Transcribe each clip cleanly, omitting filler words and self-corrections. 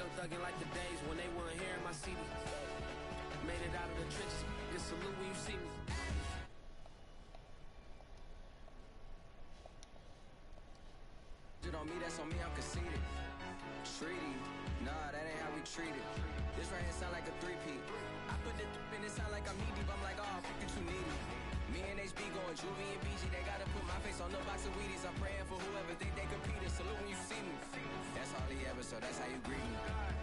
Still thugging like the days when they weren't hearing my CD. Made it out of the trenches. Just salute when you see me. On me, that's on me, I'm conceited. Treaty, nah, that ain't how we treat it. This right here sound like a three-peat. I put it in, it sound like I'm knee deep. I'm like, oh, you too needy. Me and HB going Juvie and BG. They gotta put my face on the box of Wheaties. I'm praying for whoever think they competed. Salute when you see me. That's all he ever, so that's how you greet me.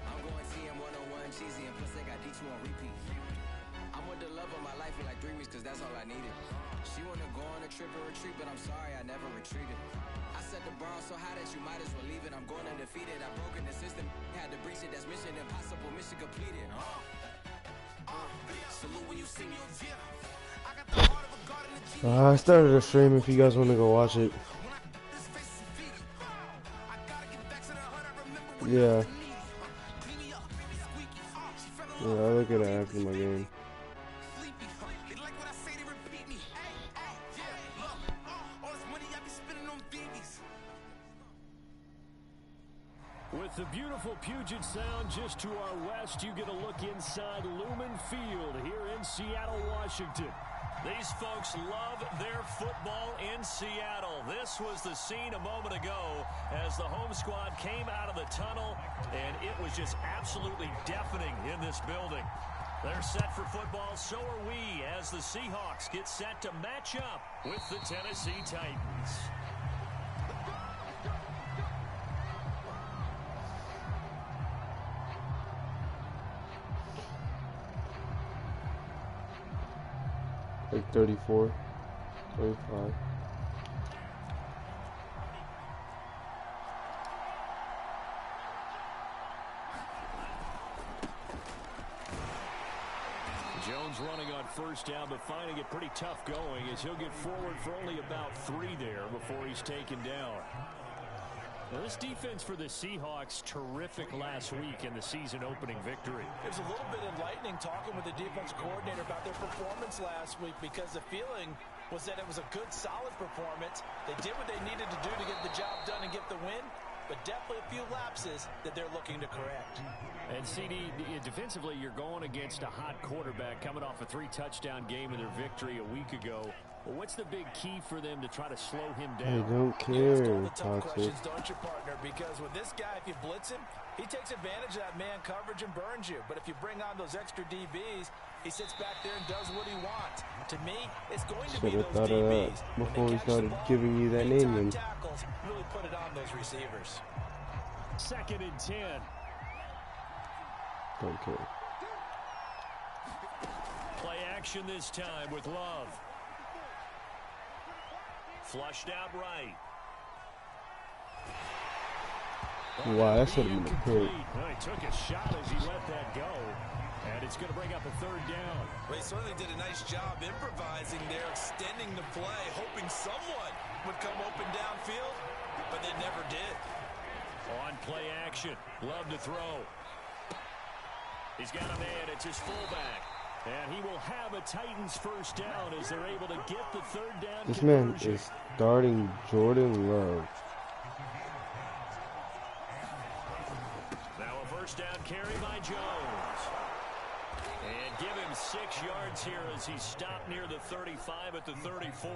I'm going TM 101 cheesy, and plus they got D2 on repeat. I'm with the love of my life in like 3 weeks, cause that's all I needed. She wanna go on a trip or retreat, but I'm sorry, I never retreated. I set the bar so high that you might as well leave it. I'm going undefeated. I've broken the system, had to breach it. That's mission impossible, mission completed. Salute when you see me. I started a stream if you guys want to go watch it. Yeah. Yeah, I'll look at it after my game. With the beautiful Puget Sound just to our west, you get a look inside Lumen Field here in Seattle, Washington. These folks love their football in Seattle. This was the scene a moment ago as the home squad came out of the tunnel, and it was just absolutely deafening in this building. They're set for football, so are we, as the Seahawks get set to match up with the Tennessee Titans. Like 34, 35. Jones running on first down, but finding it pretty tough going as he'll get forward for only about 3 there before he's taken down. Now this defense for the Seahawks, terrific last week in the season opening victory. It was a little bit enlightening talking with the defense coordinator about their performance last week, because the feeling was that it was a good, solid performance. They did what they needed to do to get the job done and get the win, but definitely a few lapses that they're looking to correct. And CD, defensively, you're going against a hot quarterback coming off a 3-touchdown game in their victory a week ago. Well, what's the big key for them to try to slow him down? I don't care. You ask all the tough questions, don't you, partner? Because with this guy, if you blitz him, he takes advantage of that man coverage and burns you. But if you bring on those extra DBs, he sits back there and does what he wants. To me, it's going to be those DBs. Before we started giving you that name. Tackles really put it on those receivers. 2nd and 10. Don't care. Play action this time with Love. Flushed out right. Wow, that should have been a pick. Well, he took a shot as he let that go. And it's going to bring up a 3rd down. Well, he certainly did a nice job improvising there, extending the play, hoping someone would come open downfield, but they never did. On play action. Love to throw. He's got a man. It's his fullback. And he will have a Titans first down as they're able to get the 3rd down. This man is starting Jordan Love. Now a first down carry by Jones. And give him 6 yards here as he's stopped near the 35 at the 34.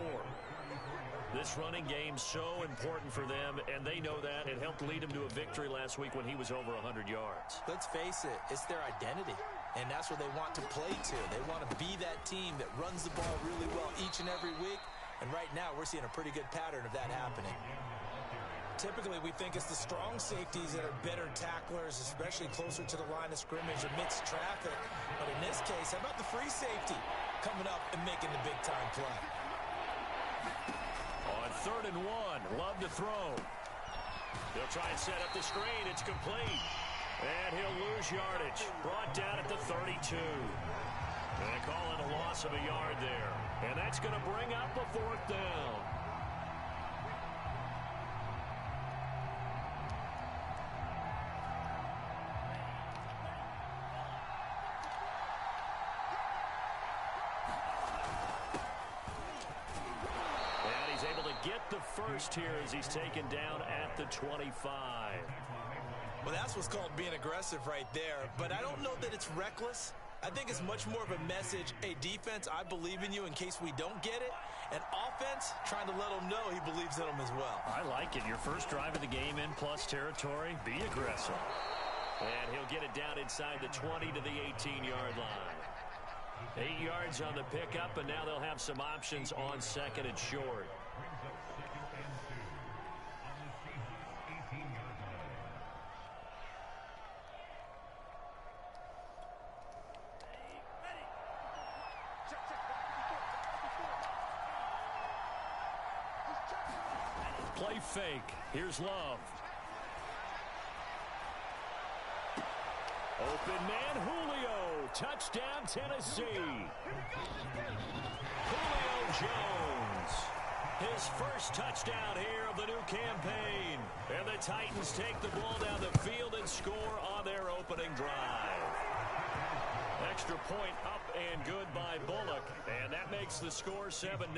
This running game so important for them, and they know that. It helped lead him to a victory last week when he was over 100 yards. Let's face it, it's their identity, and that's what they want to play to. They want to be that team that runs the ball really well each and every week, and right now we're seeing a pretty good pattern of that happening. Typically, we think it's the strong safeties that are better tacklers, especially closer to the line of scrimmage amidst traffic. But in this case, how about the free safety coming up and making the big-time play? On 3rd and 1, Love to throw. They'll try and set up the screen. It's complete. And he'll lose yardage. Brought down at the 32. And they call it a loss of a yard there. And that's going to bring up a 4th down. Get the first here as he's taken down at the 25. Well, that's what's called being aggressive right there. But I don't know that it's reckless. I think it's much more of a message. Hey, defense, I believe in you in case we don't get it. And offense, trying to let him know he believes in them as well. I like it. Your first drive of the game in plus territory. Be aggressive. And he'll get it down inside the 20 to the 18-yard line. 8 yards on the pickup, and now they'll have some options on second and short. Play fake. Here's Love. Open man, Julio. Touchdown, Tennessee. Julio Jones. His first touchdown here of the new campaign. And the Titans take the ball down the field and score on their opening drive. Extra point up and good by Bullock. And that makes the score 7-0.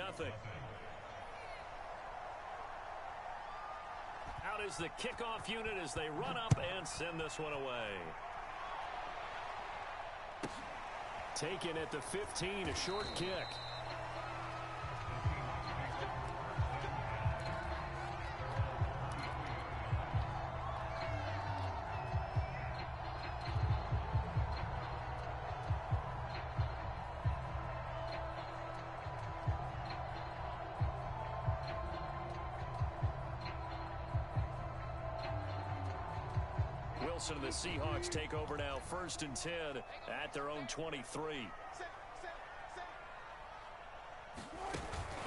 Out is the kickoff unit as they run up and send this one away. Taken at the 15, a short kick. Wilson and the Seahawks take over now, 1st and 10 at their own 23.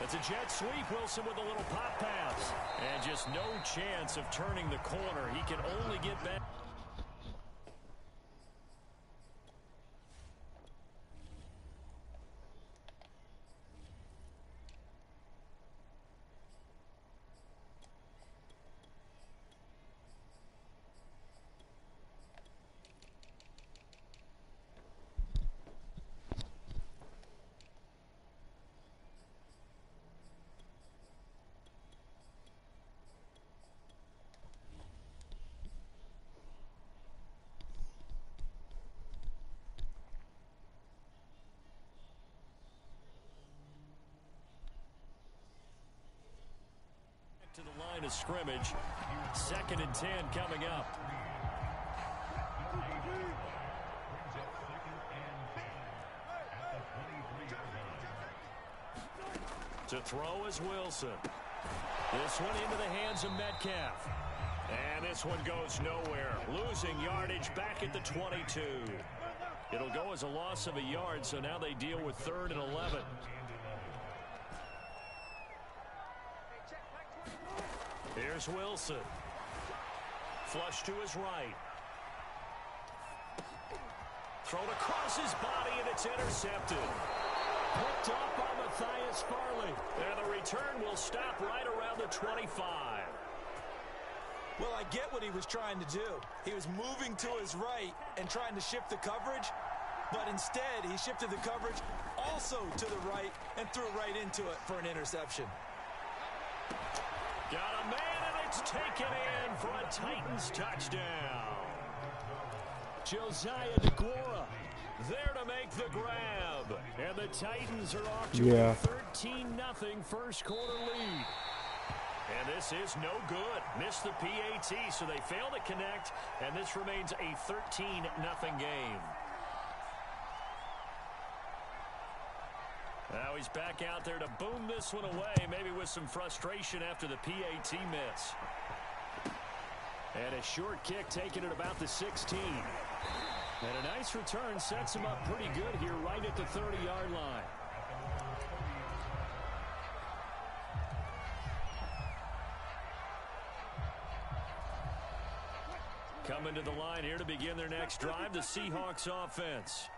It's a jet sweep. Wilson with a little pop pass. And just no chance of turning the corner. He can only get back. To the line of scrimmage. 2nd and 10 coming up. To throw is Wilson. This one into the hands of Metcalf. And this one goes nowhere. Losing yardage back at the 22. It'll go as a loss of a yard, so now they deal with 3rd and 11. Here's Wilson. Flush to his right. Thrown across his body, and it's intercepted. Picked up by Matthias Farley. And the return will stop right around the 25. Well, I get what he was trying to do. He was moving to his right and trying to shift the coverage, but instead he shifted the coverage also to the right and threw right into it for an interception. Got a man, and it's taken in for a Titans touchdown. Josiah DeGuara there to make the grab. And the Titans are off to a 13-0 first quarter lead. And this is no good. Missed the PAT, so they fail to connect, and this remains a 13-0 game. Now he's back out there to boom this one away, maybe with some frustration after the PAT miss. And a short kick taken at about the 16. And a nice return sets him up pretty good here right at the 30-yard line. Coming to the line here to begin their next drive, the Seahawks offense.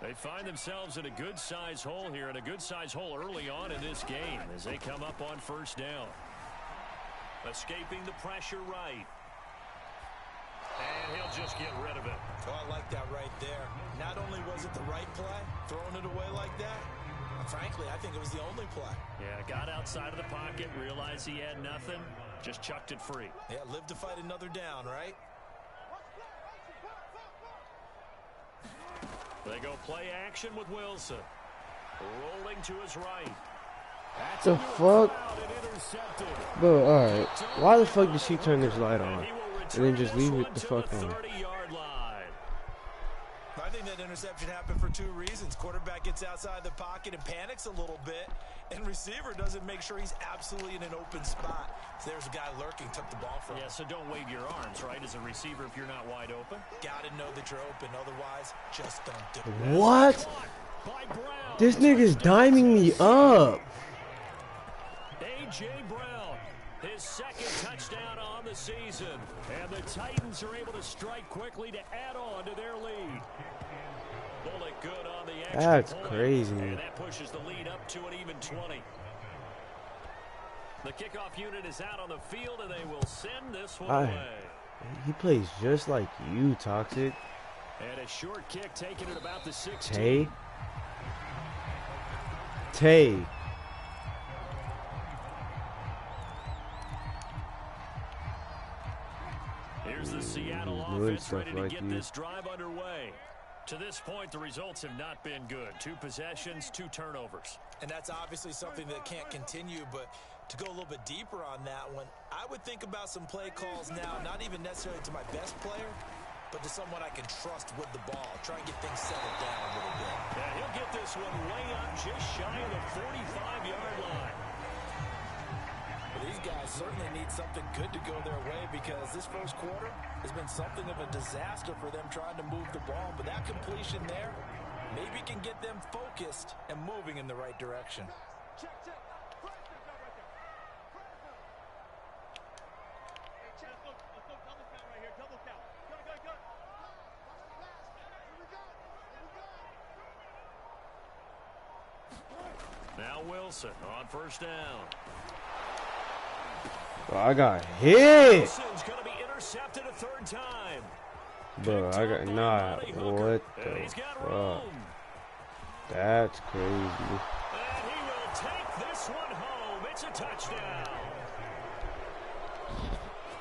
They find themselves in a good-sized hole here, and a good-sized hole early on in this game as they come up on 1st down. Escaping the pressure right. And he'll just get rid of it. Oh, I like that right there. Not only was it the right play, throwing it away like that, frankly, I think it was the only play. Yeah, got outside of the pocket, realized he had nothing, just chucked it free. Yeah, live to fight another down, right? They go play action with Wilson. Rolling to his right. That's The fuck? Bro, alright. Why the fuck did she turn this light on? And then just leave it the fuck on? I think that interception happened for 2 reasons. Quarterback gets outside the pocket and panics a little bit, and receiver doesn't make sure he's absolutely in an open spot. So there's a guy lurking, took the ball from him. Yeah, so don't wave your arms, right, as a receiver if you're not wide open. Gotta know that you're open, otherwise, just don't do it. What? This nigga's diming me up. A.J. Brown, his second touchdown on the season. And the Titans are able to strike quickly to add on to their lead. Bullet good on the extra That's point, crazy. and that pushes the lead up to an even 20. The kickoff unit is out on the field, and they will send this one away. He plays just like you, Toxic. And a short kick taken at about the 16. Tay. Here's the Seattle offense ready to get this drive underway. To this point, the results have not been good. 2 possessions, 2 turnovers. And that's obviously something that can't continue, but to go a little bit deeper on that one, I would think about some play calls now, not even necessarily to my best player, but to someone I can trust with the ball. Try and get things settled down a little bit. Yeah, he'll get this one way up just shy of the 45-yard line. Well, these guys certainly need something good to go their way because this first quarter has been something of a disaster for them trying to move the ball. But that completion there maybe can get them focused and moving in the right direction. Now Wilson on first down. Bro, I got hit. Wilson's going to be intercepted a 3rd time. Bro, I got not. What the fuck? That's crazy. And he will take this one home. It's a touchdown.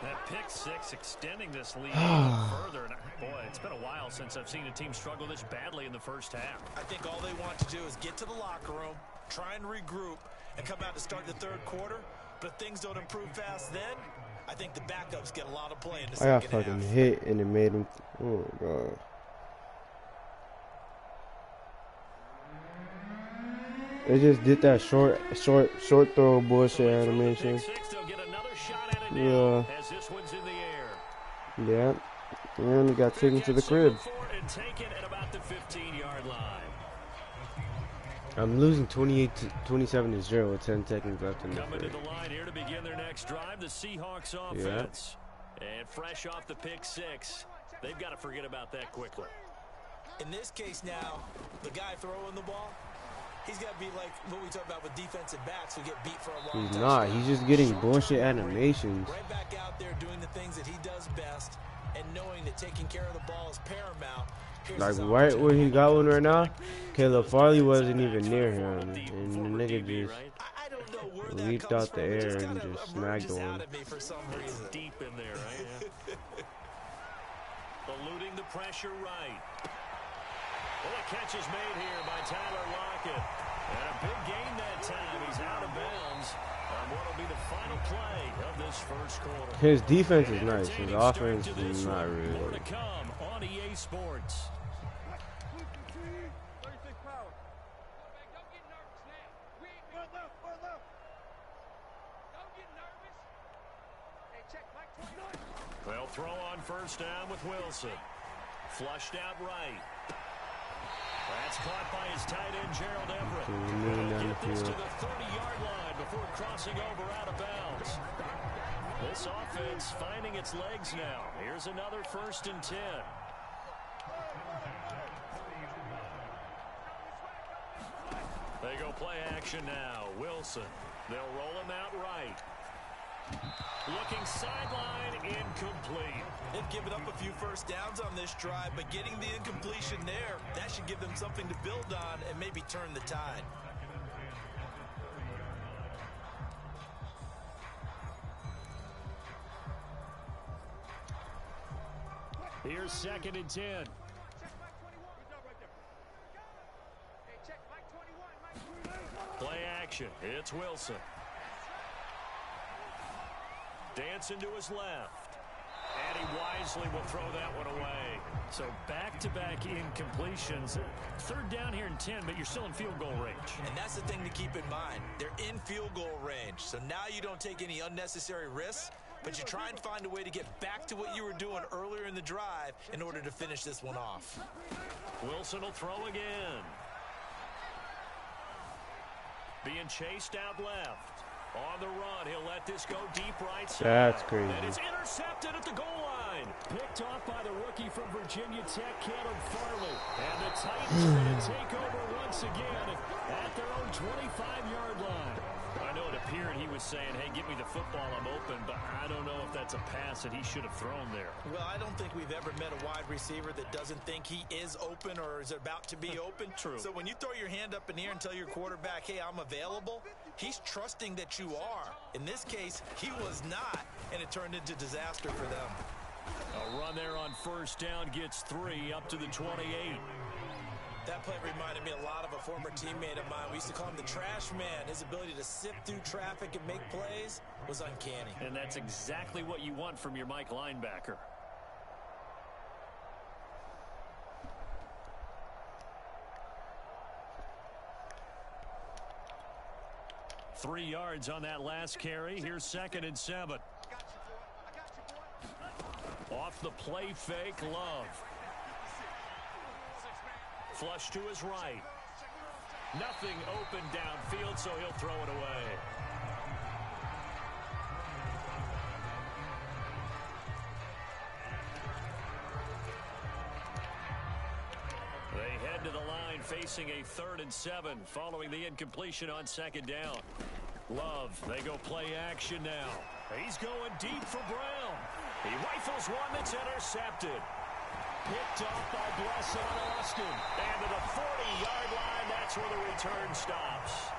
That pick 6 extending this lead further. And boy, it's been a while since I've seen a team struggle this badly in the first half. I think all they want to do is get to the locker room, try and regroup, and come out to start the 3rd quarter. But if things don't improve fast then, I think the backups get a lot of play in the second half. I got fucking hit and it made him. Oh, God. They just did that short throw bullshit animation. Yeah. Yeah. And he got taken to the crib. I'm losing 27-0 with 10 seconds left in the Coming to the line here to begin their next drive, the Seahawks offense. Yeah. And fresh off the pick 6, they've got to forget about that quickly. In this case now, the guy throwing the ball, he's got to be like what we talk about with defensive backs who get beat for a long time. He's not. He's just getting bullshit animations. Right back out there doing the things that he does best and knowing that taking care of the ball is paramount. Like right where he got one right now, Caleb Farley wasn't even near him, and the nigga just leaped out the air and just snagged one. Deep in there, right? Eluding the pressure right. Well, a catch is made here by Tyler Lockett. And a big gain that time. He's out of bounds on what will be the final play of this first quarter. His defense is nice. His offense is not really. More to come on EA Sports. They'll throw on first down with Wilson. Flushed out right. That's caught by his tight end, Gerald Everett. He'll get this to the 30-yard line before crossing over out of bounds. This offense finding its legs now. Here's another 1st and 10. They go play action now. Wilson. They'll roll him out right. Looking sideline, incomplete. They've given up a few first downs on this drive, but getting the incompletion there, that should give them something to build on and maybe turn the tide. Here's 2nd and 10. action. It's Wilson. Dancing to his left. And he wisely will throw that one away. So back-to-back incompletions. Third down here in 10, but you're still in field goal range. And that's the thing to keep in mind. They're in field goal range. So now you don't take any unnecessary risks, but you try and find a way to get back to what you were doing earlier in the drive in order to finish this one off. Wilson will throw again. Being chased out left. On the run, he'll let this go deep right side. That's crazy. And it's intercepted at the goal line. Picked off by the rookie from Virginia Tech, Caleb Farley. And the Titans are going to take over once again at their own 25-yard line. I know it appeared he was saying, hey, give me the football, I'm open, but I don't know if that's a pass that he should have thrown there. Well, I don't think we've ever met a wide receiver that doesn't think he is open or is about to be open. True. So when you throw your hand up in the air and tell your quarterback, hey, I'm available, he's trusting that you are. In this case, he was not, and it turned into disaster for them. A run there on first down gets 3 up to the 28. That play reminded me a lot of a former teammate of mine. We used to call him the trash man. His ability to sift through traffic and make plays was uncanny. And that's exactly what you want from your Mike linebacker. Three yards on that last carry. Here's 2nd and 7. Off the play fake, Love. Flush to his right. Nothing open downfield, so he'll throw it away. They head to the line facing a 3rd and 7 following the incompletion on 2nd down. Love, they go play action now. He's going deep for Brown. He rifles one that's intercepted. Picked off by Bless on Austin. And to the 40-yard line, that's where the return stops.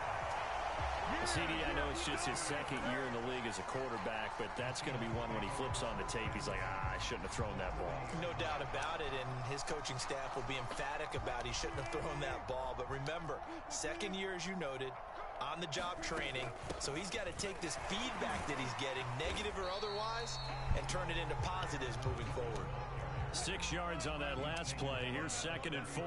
CD, I know it's just his 2nd year in the league as a quarterback, but that's going to be one when he flips on the tape. He's like, I shouldn't have thrown that ball. No doubt about it, and his coaching staff will be emphatic about he shouldn't have thrown that ball. But remember, 2nd year, as you noted, on-the-job training, so he's got to take this feedback that he's getting, negative or otherwise, and turn it into positives moving forward. 6 yards on that last play. Here's 2nd and 4.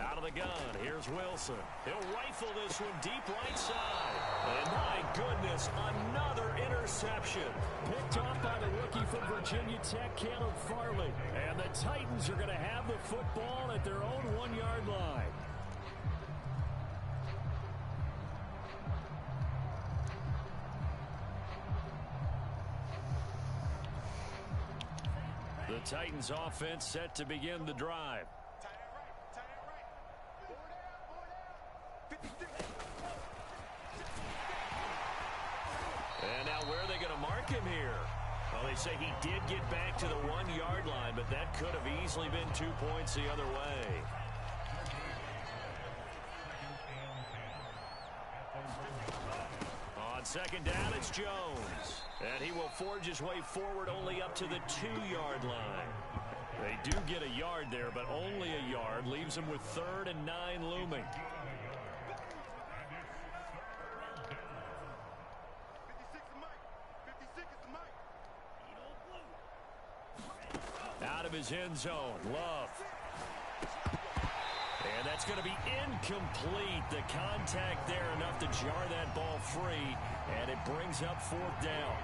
Out of the gun, here's Wilson. He'll rifle this one deep right side. And my goodness, another interception. Picked off by the rookie from Virginia Tech, Caleb Farley. And the Titans are going to have the football at their own 1-yard line. The Titans offense set to begin the drive. And now where are they going to mark him here? Well, they say he did get back to the 1-yard line, but that could have easily been 2 points the other way. On 2nd down, it's Jones. And he will forge his way forward only up to the 2-yard line. They do get a yard there, but only a yard. Leaves them with 3rd and 9 looming. Out of his end zone, Love. And that's going to be incomplete. The contact there enough to jar that ball free, and it brings up 4th down.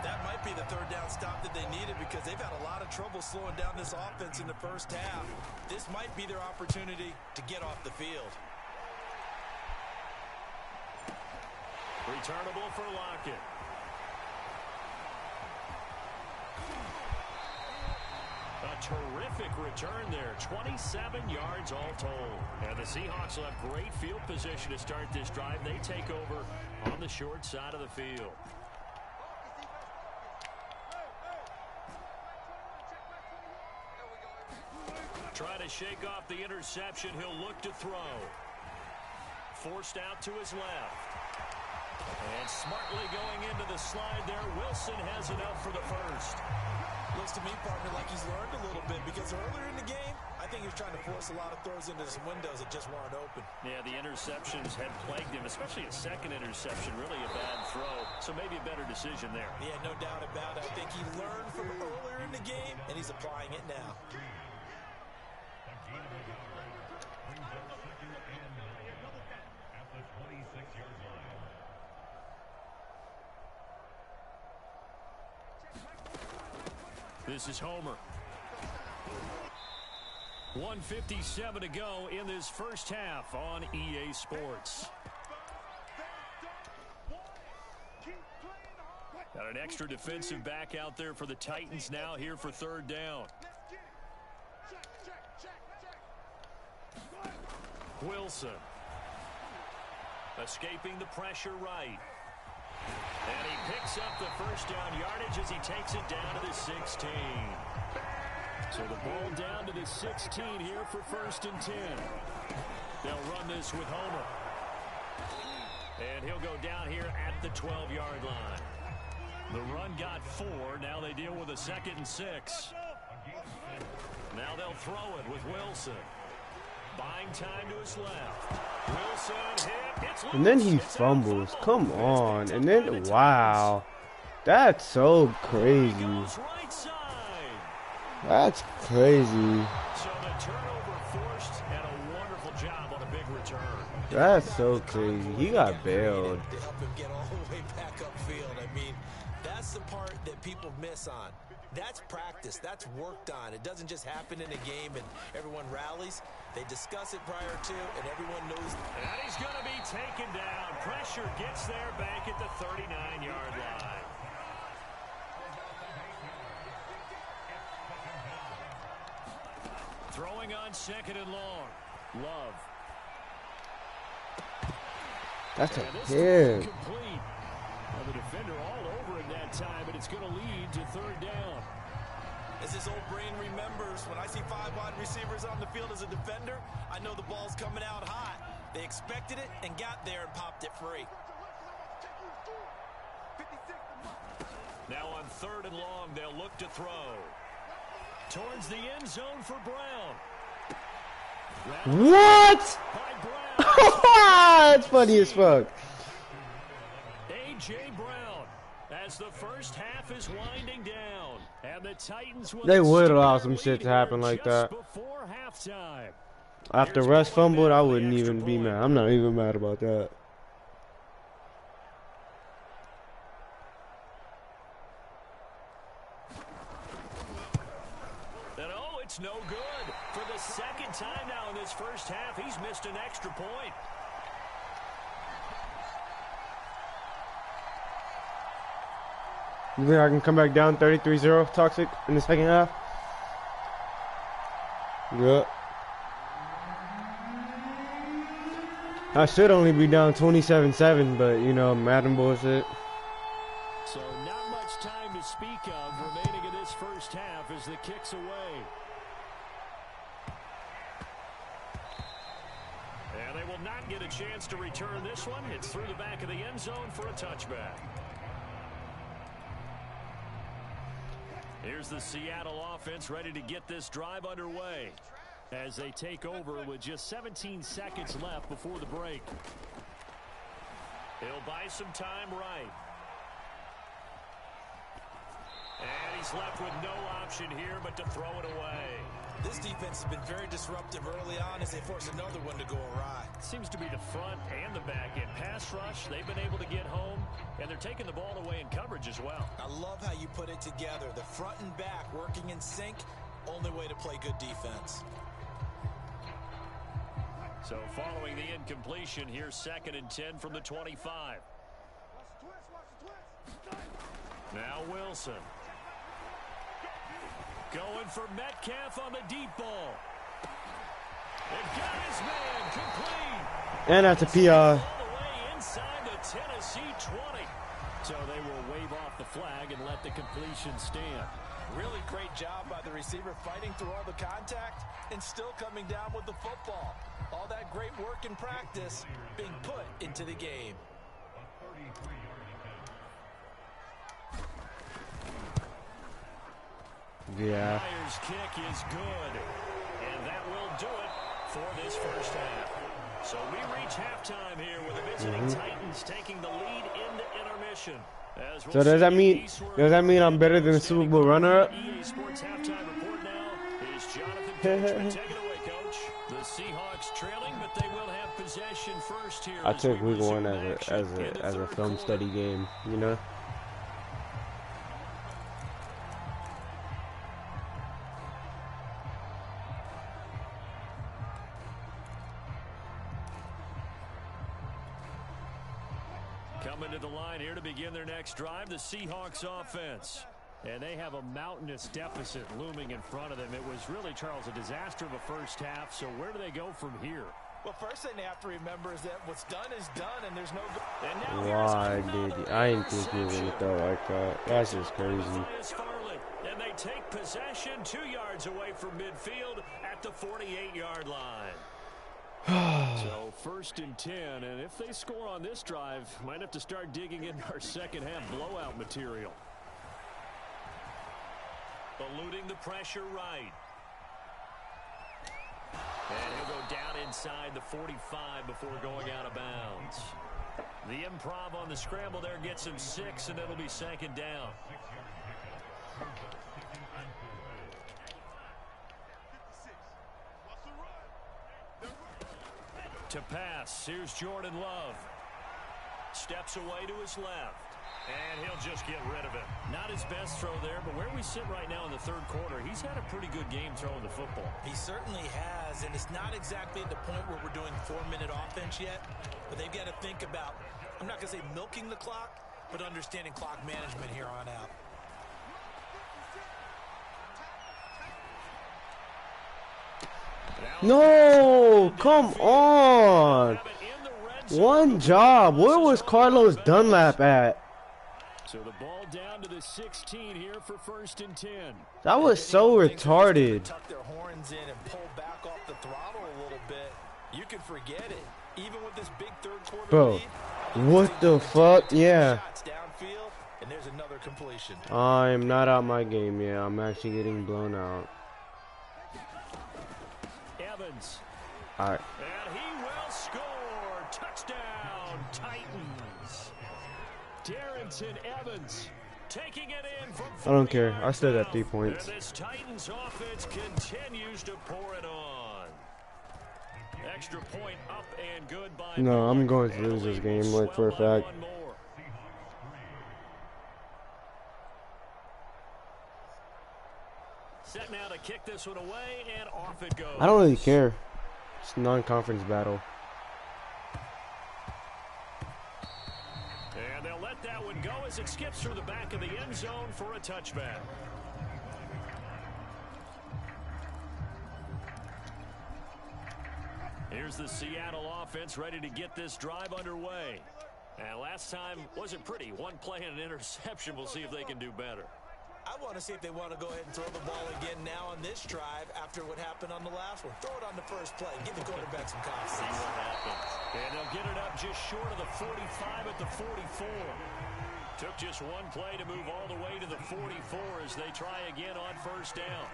That might be the 3rd down stop that they needed because they've had a lot of trouble slowing down this offense in the first half. This might be their opportunity to get off the field. Returnable for Lockett. A terrific return there. 27 yards all told. And the Seahawks will have great field position to start this drive. They take over on the short side of the field. Try to shake off the interception. He'll look to throw. Forced out to his left. And smartly going into the slide there, Wilson has enough for the first. Looks to me, partner, like he's learned a little bit because earlier in the game, I think he was trying to force a lot of throws into some windows that just weren't open. Yeah, the interceptions had plagued him, especially a second interception, really a bad throw. So maybe a better decision there. Yeah, no doubt about it. I think he learned from earlier in the game, and he's applying it now. This is Homer. 1:57 to go in this first half on EA Sports. Got an extra defensive back out there for the Titans now here for third down. Wilson. Escaping the pressure right. And he picks up the first down yardage as he takes it down to the 16. So the ball down to the 16 here for 1st and 10. They'll run this with Homer. And he'll go down here at the 12-yard line. The run got 4. Now they deal with a 2nd and 6. Now they'll throw it with Wilson. Buying time to his left. Wilson hit. It's loose. And then he fumbles. Come on. And then, wow. That's so crazy. Right side. That's crazy. So the turnover forced and a wonderful job on a big return. That's so crazy. He got bailed. To help him get all the way back upfield. I mean, that's the part that people miss on. That's practice. That's worked on. It doesn't just happen in a game and everyone rallies. They discuss it prior to, and everyone knows. And he's going to be taken down. Pressure gets there back at the 39-yard line. Throwing on 2nd and long. Love. That's a hit. hit. Well, the defender all over it that time, but it's going to lead to 3rd down. As his old brain remembers, when I see 5 wide receivers on the field as a defender, I know the ball's coming out hot. They expected it and got there and popped it free. Now on 3rd and long, they'll look to throw. Towards the end zone for Brown. What? That's funny as fuck. A.J. Brown, as the first half is winding down, and the Titans will They would allow some shit to happen like that. Before halftime. After Russ fumbled, I wouldn't even be mad. I'm not even mad about that. And oh, it's no good. For the 2nd time now in this first half, he's missed an extra point. You think I can come back down 33-0 Toxic in the 2nd half? Yeah. I should only be down 27-7, but you know, Madden bullshit. So not much time to speak of remaining in this first half as the kick's away. And they will not get a chance to return this one. It's through the back of the end zone for a touchback. Here's the Seattle offense ready to get this drive underway as they take over with just 17 seconds left before the break. He'll buy some time right. And he's left with no option here but to throw it away. This defense has been very disruptive early on as they force another one to go awry. Seems to be the front and the back end. Pass rush, they've been able to get home, and they're taking the ball away in coverage as well. I love how you put it together. The front and back working in sync, only way to play good defense. So following the incompletion, here's 2nd and 10 from the 25. Now Wilson. Going for Metcalf on the deep ball. They've got his man complete. And that's a PR. All the way inside the Tennessee 20. So they will wave off the flag and let the completion stand. Really great job by the receiver fighting through all the contact and still coming down with the football. All that great work in practice being put into the game. Yeah. Myers' kick is good, and that will do it for this first half. So we reach halftime here with the visiting Titans taking the lead into intermission. So does that mean I'm better than the Super Bowl runner-up? EA Sports halftime report now is Jonathan Coachman. Take it away, Coach. The Seahawks trailing, but they will have possession first here. I took week one as a film study game, you know. Coming to the line here to begin their next drive, the Seahawks offense. And they have a mountainous deficit looming in front of them. It was really, Charles, a disaster of a first half. So where do they go from here? Well, first thing they have to remember is that what's done is done, and there's no. Why did he? I didn't think he was going to throw like that. That's just crazy. And they take possession 2 yards away from midfield at the 48-yard line. So 1st and 10, and if they score on this drive, might have to start digging into our second half blowout material. Eluding the pressure right. And he'll go down inside the 45 before going out of bounds. The improv on the scramble there gets him 6, and it'll be 2nd down. To pass, here's Jordan Love. Steps away to his left. And he'll just get rid of it. Not his best throw there, but where we sit right now in the 3rd quarter, he's had a pretty good game throwing the football. He certainly has, and it's not exactly at the point where we're doing 4-minute offense yet, but they've got to think about, I'm not going to say milking the clock, but understanding clock management here on out. No, come on. One job. Where was Carlos Dunlap at? So the ball down to the 16 here for 1st and 10. That was so retarded. Tuck their horns in and pull back off the throttle a little bit. You can forget it. Even with this big 3rd quarter Bro, lead, what the fuck? Yeah. shots downfield, and there's another completion. I'm not out my game yet. I'm actually getting blown out. Evans. All right. And he will score. Touchdown, Titans. Darrington Evans taking it in from 40 I don't care. yards I still got out. 3 points. And this Titans offense continues to pour it on. Extra point up and good by No, I'm Moore. going to lose this game, like, for a fact. One more. Set now to kick this one away, and off it goes. I don't really care. It's a non-conference battle. And they'll let that one go as it skips through the back of the end zone for a touchback. Here's the Seattle offense ready to get this drive underway. And last time wasn't pretty. One play and an interception. We'll see if they can do better. I want to see if they want to go ahead and throw the ball again now on this drive after what happened on the last one. Throw it on the first play. Give the quarterback some confidence. See what happens. And they'll get it up just short of the 45 at the 44. Took just one play to move all the way to the 44 as they try again on 1st down.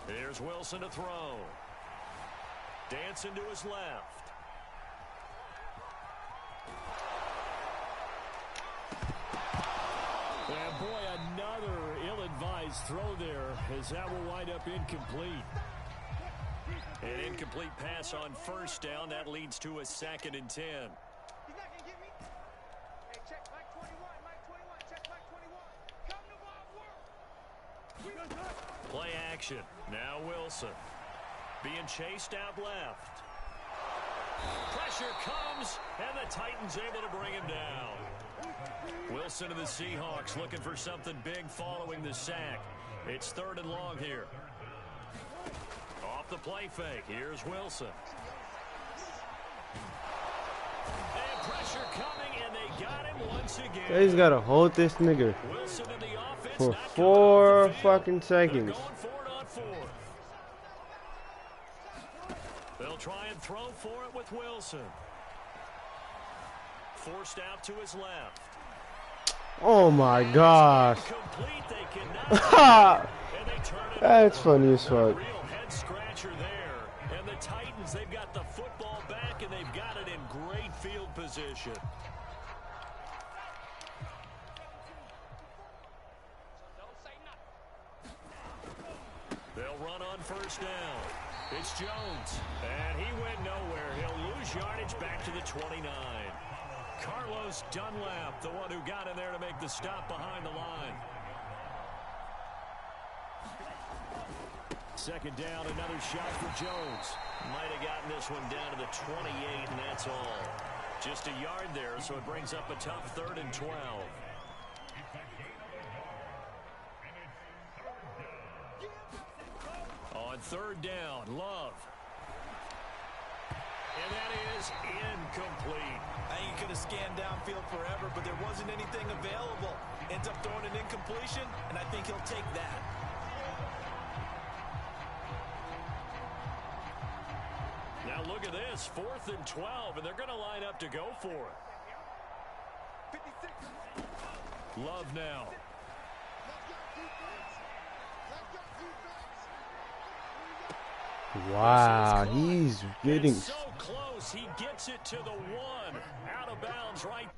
Here's Wilson to throw. Dancing to his left. And boy, another ill-advised throw there as that will wind up incomplete. An incomplete pass on 1st down. That leads to a 2nd and 10. Play action. Now Wilson. Being chased out left. Pressure comes, and the Titans able to bring him down. Wilson and the Seahawks looking for something big following the sack. It's 3rd and long here. Off the play fake. Here's Wilson. And pressure coming, and they got him once again. They just gotta hold this nigga Wilson in the offense, for not 4 coming off the field. fucking They're seconds. going for it on 4th. They'll try and throw for it with Wilson. Forced out to his left. Oh my gosh. Incomplete, they cannot. And they turn it That's over. funny as fuck. A real head scratcher there. And the Titans, they've got the football back, and they've got it in great field position. They'll run on first down. It's Jones. And he went nowhere. He'll lose yardage back to the 29. Carlos Dunlap, the one who got in there to make the stop behind the line. Second down, another shot for Jones. Might have gotten this one down to the 28, and that's all. Just a yard there, so it brings up a tough 3rd and 12. On 3rd down, Love. And that is incomplete. I ain't going to scan downfield forever, but there wasn't anything available. Ends up throwing an incompletion, and I think he'll take that. Now look at this, 4th and 12, and they're going to line up to go for it. Love now. Wow, he's getting So close, he gets it to the 1. Out of bounds right